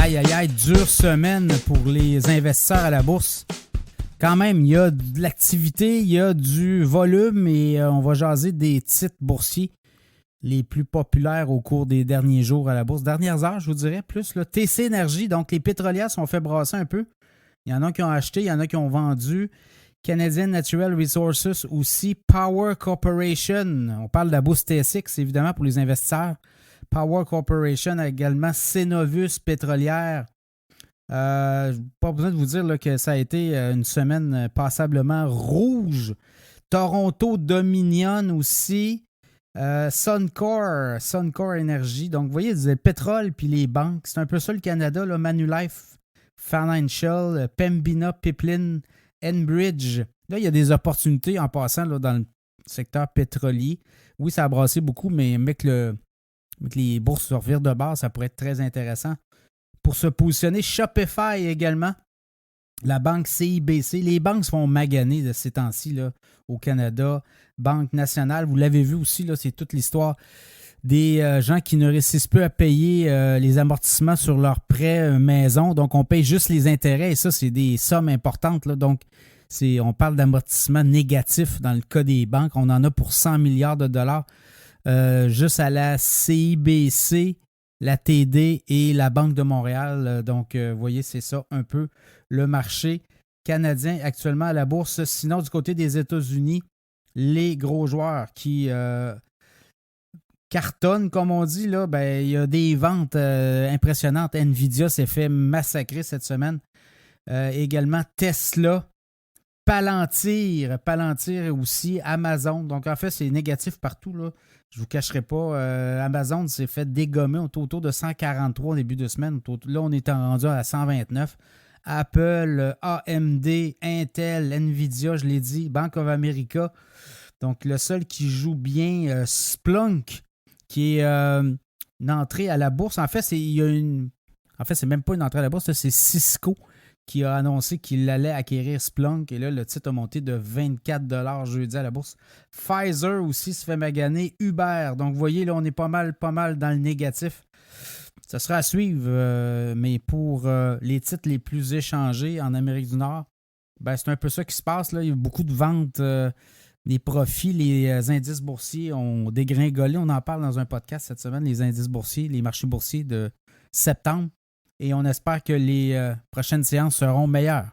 Aïe, aïe, aïe, dure semaine pour les investisseurs à la bourse. Quand même, il y a de l'activité, il y a du volume et on va jaser des titres boursiers les plus populaires au cours des derniers jours à la bourse. Dernières heures, je vous dirais, plus là, TC Énergie, donc les pétrolières sont fait brasser un peu. Il y en a qui ont acheté, il y en a qui ont vendu. Canadian Natural Resources aussi. Power Corporation, on parle de la bourse TSX, évidemment, pour les investisseurs. Power Corporation également. Cenovus Pétrolière. Pas besoin de vous dire là, que ça a été une semaine passablement rouge. Toronto Dominion aussi. Suncor Énergie. Donc, vous voyez, le pétrole puis les banques. C'est un peu ça le Canada. Là, Manulife Financial, Pembina Pipeline, Enbridge. Là, il y a des opportunités en passant là, dans le secteur pétrolier. Oui, ça a brassé beaucoup, mais que les bourses se revirent de base, ça pourrait être très intéressant. Pour se positionner, Shopify également, la banque CIBC. Les banques se font maganer de ces temps-ci là, au Canada. Banque nationale, vous l'avez vu aussi, là, c'est toute l'histoire des gens qui ne réussissent plus à payer les amortissements sur leurs prêts maison. Donc, on paye juste les intérêts et ça, c'est des sommes importantes. Là. Donc, on parle d'amortissement négatif dans le cas des banques. On en a pour 100 milliards de dollars juste à la CIBC, la TD et la Banque de Montréal. Donc, vous voyez, c'est ça un peu le marché canadien actuellement à la bourse. Sinon, du côté des États-Unis, les gros joueurs qui cartonnent, comme on dit, là, ben, il y a des ventes impressionnantes. Nvidia s'est fait massacrer cette semaine. Également Tesla, Palantir aussi, Amazon. Donc, en fait, c'est négatif partout, là. Je ne vous cacherai pas. Amazon s'est fait dégommer autour de 143 au début de semaine. Là, on est rendu à 129. Apple, AMD, Intel, Nvidia, je l'ai dit, Bank of America. Donc, le seul qui joue bien, Splunk, qui est une entrée à la bourse. En fait, c'est même pas une entrée à la bourse, c'est Cisco qui a annoncé qu'il allait acquérir Splunk. Et là, le titre a monté de 24$ jeudi à la bourse. Pfizer aussi se fait maganer. Uber. Donc, vous voyez, là, on est pas mal dans le négatif. Ça sera à suivre, mais pour les titres les plus échangés en Amérique du Nord, ben, c'est un peu ça qui se passe. Là. Il y a beaucoup de ventes, des profits. Les indices boursiers ont dégringolé. On en parle dans un podcast cette semaine, les indices boursiers, les marchés boursiers de septembre. Et on espère que les prochaines séances seront meilleures.